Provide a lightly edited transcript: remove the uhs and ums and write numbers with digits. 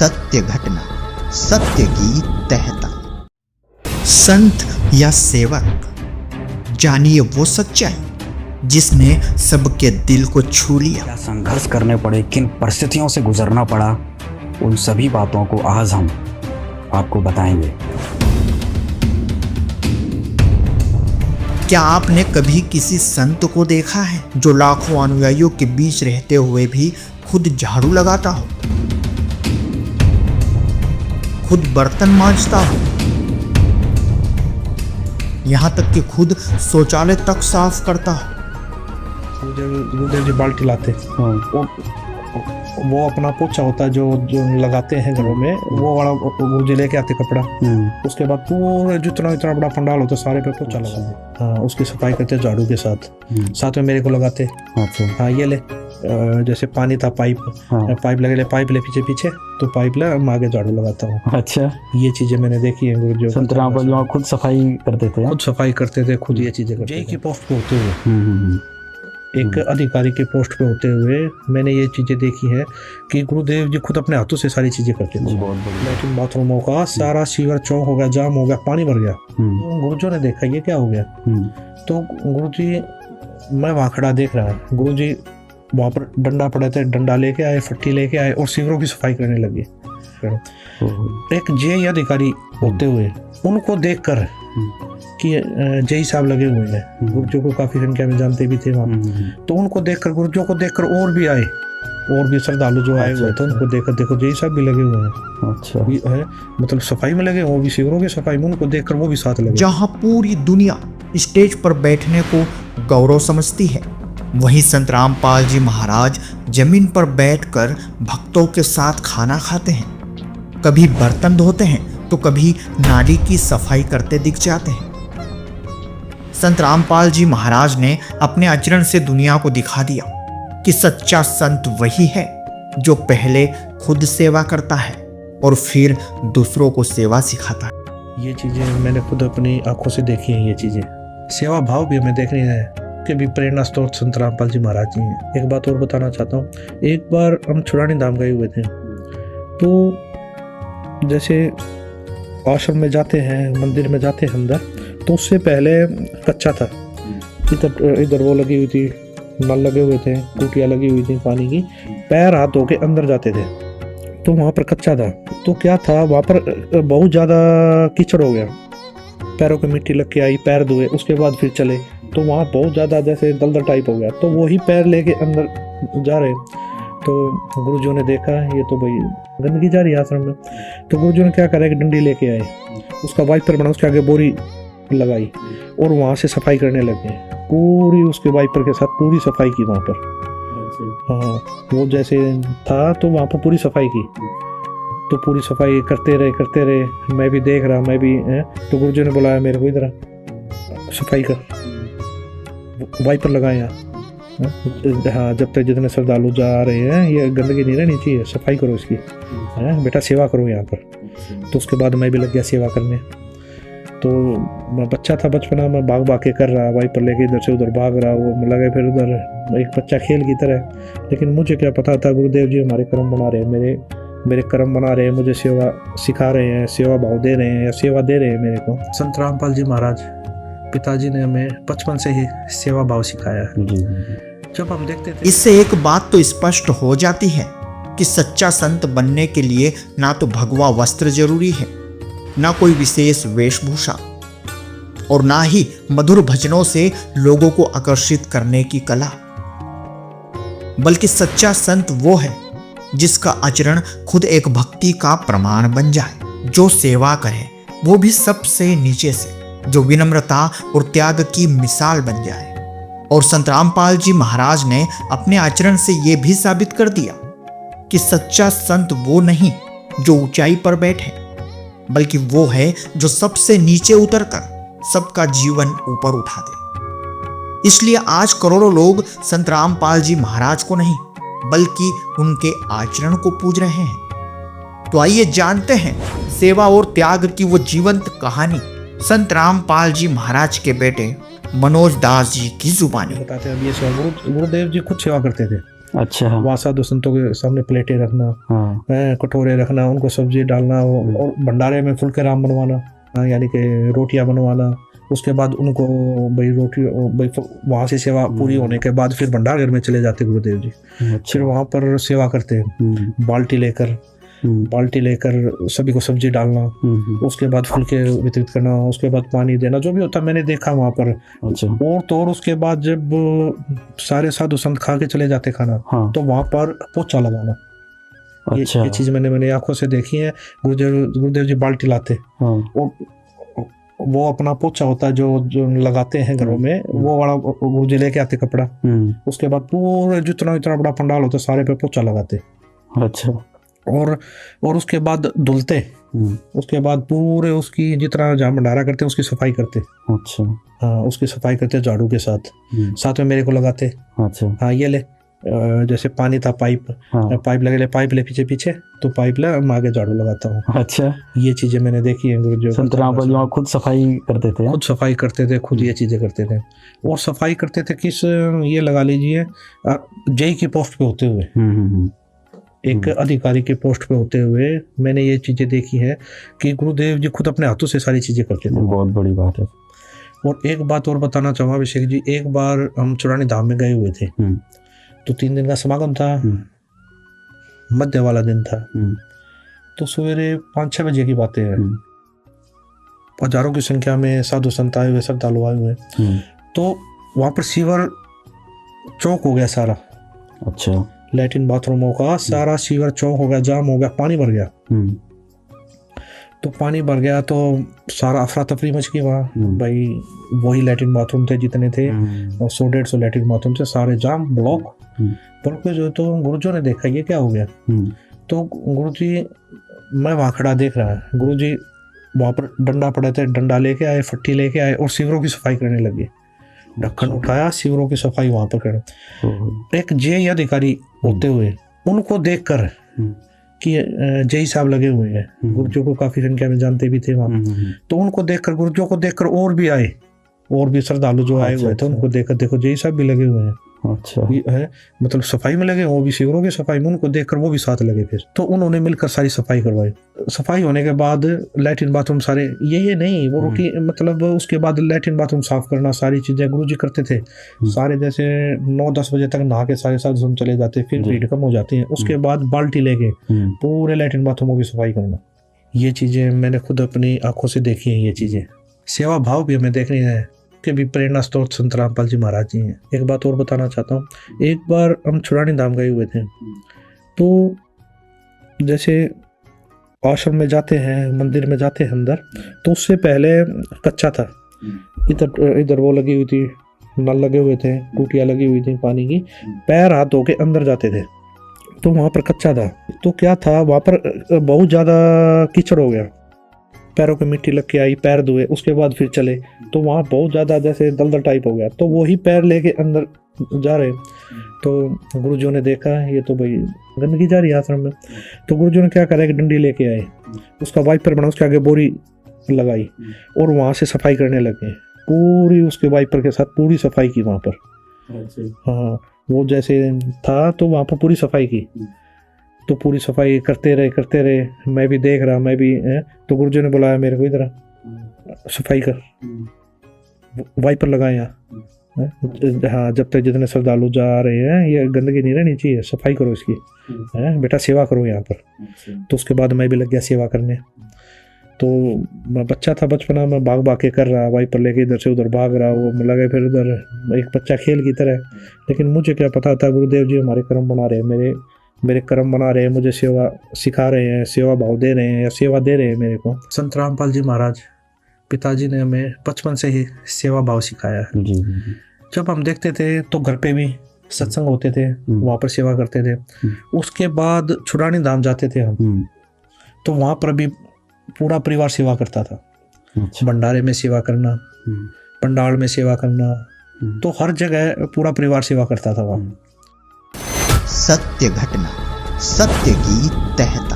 सत्य घटना, सत्य की तहता। संत या सेवक, जानिए वो सच्चाई जिसने सबके दिल को छू लिया। क्या संघर्ष करने पड़े, किन परिस्थितियों से गुजरना पड़ा, उन सभी बातों को आज हम आपको बताएंगे। क्या आपने कभी किसी संत को देखा है जो लाखों अनुयायियों के बीच रहते हुए भी खुद झाड़ू लगाता हो, खुद बर्तन मांजता हो, यहाँ तक कि खुद शौचालय तक साफ करता हो? गुरुदेव जी बाल्टी लाते, वो अपना पोछा होता है जो लगाते हैं घरों में, वो वाला गुरुजी लेके आते कपड़ा। उसके बाद पूरे जितना इतना बड़ा पंडाल होता है सारे पे पोछा लगाते। हाँ, उसकी सफाई करते झाड़ू के साथ। साथ में मेरे को लगाते। हाँ, ये ले, जैसे पानी था पाइप, पाइप ले पीछे पीछे, तो पाइप ले हम आगे झाड़ू लगाता हूँ। अच्छा, ये चीजें मैंने देखी है गुरुजी। संत रामपाल खुद सफाई करते थे, खुद सफाई करते थे, खुद ये चीजें करते थे। की पोस्ट पे होते हुए, एक अधिकारी के पोस्ट पे होते हुए मैंने ये चीजें देखी है कि गुरुदेव जी खुद अपने हाथों से सारी चीजें करते थे। लेकिन बाथरूमों का सारा सीवर चौक हो गया, जाम हो गया, पानी भर गया। गुरुजी ने देखा ये क्या हो गया, तो गुरुजी, मैं वहाँ खड़ा देख रहा, गुरुजी वहाँ पर डंडा पड़े थे, डंडा लेके आए, फट्टी लेके आए और सीवरों की सफाई करने लगे। एक जेई अधिकारी होते हुए उनको देखकर कि जेई साहब लगे हुए हैं, गुरुजों को काफी संख्या में जानते भी थे वहाँ, तो उनको देखकर, गुरुजों को देखकर और भी आए, और भी श्रद्धालु जो आए हुए थे उनको देखकर, देखो जेई साहब भी लगे हुए हैं। अच्छा, है मतलब सफाई में लगे, वो भी शिविरों की सफाई में, उनको देखकर वो भी साथ लगे। जहां पूरी दुनिया स्टेज पर बैठने को गौरव समझती है, वहीं संत रामपाल जी महाराज जमीन पर बैठकर भक्तों के साथ खाना खाते हैं, कभी बर्तन धोते हैं तो कभी नाली की सफाई करते दिख जाते हैं। संत रामपाल जी महाराज ने अपने आचरण से दुनिया को दिखा दिया कि सच्चा संत वही है जो पहले खुद सेवा करता है और फिर दूसरों को सेवा सिखाता है। ये चीजें मैंने खुद अपनी आंखों से देखी हैं। ये चीजें सेवा भाव भी हमें देखनी है कि भी प्रेरणा स्रोत संत रामपाल जी महाराज जी हैं। एक बात और बताना चाहता हूँ, एक बार हम छुड़ानी धाम गए हुए थे, तो जैसे आश्रम में जाते हैं, मंदिर में जाते हैं अंदर, तो उससे पहले कच्चा था। इधर वो लगी हुई थी, नल लगे हुए थे, टूटियाँ लगी हुई थी पानी की, पैर हाथ धो के अंदर जाते थे, तो वहाँ पर कच्चा था। तो क्या था, वहाँ पर बहुत ज़्यादा कीचड़ हो गया, पैरों पे मिट्टी लग के आई, पैर धोए, उसके बाद फिर चले, तो वहाँ बहुत ज़्यादा जैसे दलदल टाइप हो गया, तो वही पैर लेके अंदर जा रहे, तो गुरुजी ने देखा ये तो भाई गंदगी जा रही है आश्रम में, तो गुरुजी ने क्या करा, एक डंडी लेके आए, उसका वाइपर बना, उसके आगे बोरी लगाई और वहाँ से सफाई करने लगे, पूरी उसके वाइपर के साथ पूरी सफाई की वहाँ पर। हाँ, वो जैसे था तो वहाँ पर पूरी सफाई की, तो पूरी सफाई करते रहे, मैं भी देख रहा, मैं भी तो गुरुजी ने बुलाया मेरे को, इधर सफाई कर, वाइपर लगाया। हाँ, जब तक जितने श्रद्धालु जा रहे हैं ये गंदगी नहीं रहनी चाहिए, सफाई करो इसकी, बेटा सेवा करो यहाँ पर। तो उसके बाद मैं भी लग गया सेवा करने। तो मैं बच्चा था, बचपना में भाग के कर रहा, वाइपर लेके इधर से उधर भाग रहा, वो लगे फिर उधर एक बच्चा खेल की तरह। लेकिन मुझे क्या पता था गुरुदेव जी हमारे कर्म बना रहे हैं, मेरे कर्म बना रहे हैं, मुझे सेवा सिखा रहे हैं, सेवा भाव दे रहे हैं या सेवा दे रहे हैं मेरे को। संत रामपाल जी महाराज पिताजी ने हमें बचपन से ही सेवा भाव सिखाया है। जब हम देखते थे, इससे एक बात तो स्पष्ट हो जाती है कि सच्चा संत बनने के लिए ना तो भगवा वस्त्र जरूरी है, ना कोई विशेष वेशभूषा, और ना ही मधुर भजनों से लोगों को आकर्षित करने की कला, बल्कि सच्चा संत वो है जिसका आचरण खुद एक भक्ति का प्रमाण बन जाए, जो सेवा करे वो भी सबसे नीचे से, जो विनम्रता और त्याग की मिसाल बन जाए। और संत रामपाल जी महाराज ने अपने आचरण से यह भी साबित कर दिया कि सच्चा संत वो नहीं जो ऊंचाई पर बैठे, बल्कि वो है जो सबसे नीचे उतरकर सबका जीवन ऊपर उठा दे। इसलिए आज करोड़ों लोग संत रामपाल जी महाराज को नहीं बल्कि उनके आचरण को पूज रहे हैं। तो आइए जानते हैं सेवा और त्याग की वो जीवंत कहानी संत रामपाल जी महाराज के बेटे मनोज दास जी की जुबानी। बताते हैं, अब ये सेवा गुरुदेव जी खुद सेवा करते थे। अच्छा। वहाँ साधु संतों के सामने प्लेटें रखना, हाँ। कटोरे रखना, उनको सब्जी डालना और भंडारे में फुल्के राम बनवाना, यानी कि रोटियां बनवाना। उसके बाद उनको भाई रोटी भाई वहाँ से सेवा पूरी होने के बाद फिर भंडार घर में चले जाते गुरुदेव जी। फिर वहाँ पर सेवा करते हैं, बाल्टी लेकर सभी को सब्जी डालना, उसके बाद फुल्के वितरित करना, उसके बाद पानी देना, जो भी होता मैंने देखा वहाँ पर। अच्छा। और तो और उसके बाद जब सारे साधु संत खा के चले जाते खाना, हाँ। तो वहाँ पर पोछा लगाना। अच्छा। ये चीज मैंने आंखों से देखी है। गुरुदेव जी बाल्टी लाते, हाँ। और वो अपना पोछा होता है जो लगाते हैं घरों में, वो वाला गुरुजी लेके आते कपड़ा। उसके बाद पूरे जितना इतना बड़ा पंडाल होता है सारे पे पोछा लगाते। अच्छा। और उसके बाद धुलते, उसके बाद पूरे उसकी जितना जहाँ भंडारा करते उसकी सफाई करते। अच्छा। हाँ, उसकी सफाई करते झाड़ू के साथ में मेरे को लगाते। अच्छा। हाँ, ये ले जैसे पानी था पाइप, हाँ। पाइप ले पीछे तो पाइप ले मैं आगे झाड़ू लगाता हूँ। अच्छा। ये चीजें मैंने देखी है गुरुजी संत रामपाल जी वहाँ खुद सफाई करते थे। खुद सफाई करते थे, खुद ये चीजें करते थे। और सफाई करते थे किस, ये लगा लीजिए जेई की पोस्ट पे होते हुए, एक अधिकारी के पोस्ट पे होते हुए मैंने ये चीजें देखी है कि गुरुदेव जी खुद अपने हाथों से सारी चीजें करते थे। बहुत बड़ी बात है। और एक बात और बताना चाहूँगा अभिषेक जी, एक बार हम चुरानी धाम में गए हुए थे, तो 3 दिन का समागम था, मध्य वाला दिन था। तो सवेरे 5-6 बजे की बातें हैं, हजारों की संख्या में साधु संत आए हुए, श्रद्धालु आए हुए। तो वहाँ पर सीवर चौक हो गया सारा। अच्छा। लैट्रिन बाथरूमों का सारा सीवर चौक हो गया, जाम हो गया, पानी भर गया। तो पानी भर गया तो सारा अफरा तफरी मच गई वहाँ। भाई वही लैट्रिन बाथरूम थे जितने थे, और 100-150 लैट्रिन बाथरूम थे, सारे जाम, ब्लॉक पे जो। तो गुरुजी ने देखा ये क्या हो गया। तो गुरुजी, मैं वहाँ खड़ा देख रहा है, गुरुजी वहाँ पर डंडा पड़े थे, डंडा लेके आए, फट्टी लेके आए और सीवरों की सफाई करने लगे। ढक्कन उठाया, सीवरों की सफाई वहाँ पर कर। एक जेई अधिकारी होते हुए उनको देखकर कि जेई साहब लगे हुए हैं, गुरुजी को काफी संख्या में जानते भी थे वहाँ। तो उनको देखकर, गुरुजी को देखकर और भी आए, और भी श्रद्धालु जो आए हुए थे उनको देखकर, देखो जेई साहब भी लगे हुए हैं। अच्छा। है मतलब सफाई में लगे, वो भी शिविरों की सफाई में, उनको देखकर वो भी साथ लगे। फिर तो उन्होंने मिलकर सारी सफाई करवाई। सफाई होने के बाद लैट्रिन बाथरूम सारे ये नहीं वो रोटी, मतलब उसके बाद लैट्रिन बाथरूम साफ करना, सारी चीजें गुरुजी करते थे सारे। जैसे 9-10 बजे तक नहा के सारे साथ चले जाते, फिर भीड़ कम हो जाती है। उसके बाद बाल्टी लेके पूरे लैट्रिन बाथरूमों की सफाई करना। ये चीजें मैंने खुद अपनी आंखों से देखी है। ये चीजें सेवा भाव भी हमें देखनी है के भी प्रेरणा स्रोत संत रामपाल जी महाराज जी हैं। एक बात और बताना चाहता हूँ, एक बार हम छुड़ानी धाम गए हुए थे, तो जैसे आश्रम में जाते हैं, मंदिर में जाते हैं अंदर, तो उससे पहले कच्चा था। इधर वो लगी हुई थी, नल लगे हुए थे, टूटियाँ लगी हुई थी पानी की, पैर हाथ धो के अंदर जाते थे। तो वहाँ पर कच्चा था, तो क्या था वहाँ पर बहुत ज़्यादा कीचड़ हो गया, पैरों पे मिट्टी लग के आई, पैर धोए, उसके बाद फिर चले, तो वहाँ बहुत ज़्यादा जैसे दलदल टाइप हो गया। तो वही पैर लेके अंदर जा रहे, तो गुरुजी ने देखा ये तो भाई गंदगी जा रही है आश्रम में। तो गुरुजी ने क्या करा कि डंडी लेके आए, उसका वाइपर बना, उसके आगे बोरी लगाई और वहाँ से सफाई करने लगे। पूरी उसके वाइपर के साथ पूरी सफाई की वहाँ पर। हाँ, वो जैसे था तो वहाँ पर पूरी सफाई की। तो पूरी सफाई करते रहे, मैं भी देख रहा, मैं भी तो गुरुजी ने बुलाया मेरे को, इधर सफाई कर, वाइपर लगाए यहाँ। हाँ, जब तक जितने श्रद्धालु जा रहे हैं ये गंदगी नहीं रहनी चाहिए, सफाई करो इसकी, बेटा सेवा करो यहाँ पर। तो उसके बाद मैं भी लग गया सेवा करने। तो मैं बच्चा था, बचपना में भाग के कर रहा, वाइपर लेके इधर से उधर भाग रहा, वो लगे फिर उधर एक बच्चा खेल की तरह। लेकिन मुझे क्या पता था गुरुदेव जी हमारे कर्म बना रहे हैं, मेरे कर्म बना रहे हैं, मुझे सेवा सिखा रहे हैं, सेवा भाव दे रहे हैं या सेवा दे रहे हैं मेरे को। संत रामपाल जी महाराज पिताजी ने हमें बचपन से ही सेवा भाव सिखाया है। जब हम देखते थे तो घर पे भी सत्संग होते थे, वहाँ पर सेवा करते थे। उसके बाद छुड़ानी धाम जाते थे हम, तो वहाँ पर भी पूरा परिवार सेवा करता था। भंडारे में सेवा करना, पंडाल में सेवा करना, तो हर जगह पूरा परिवार सेवा करता था वहाँ। सत्य घटना, सत्य की तहता।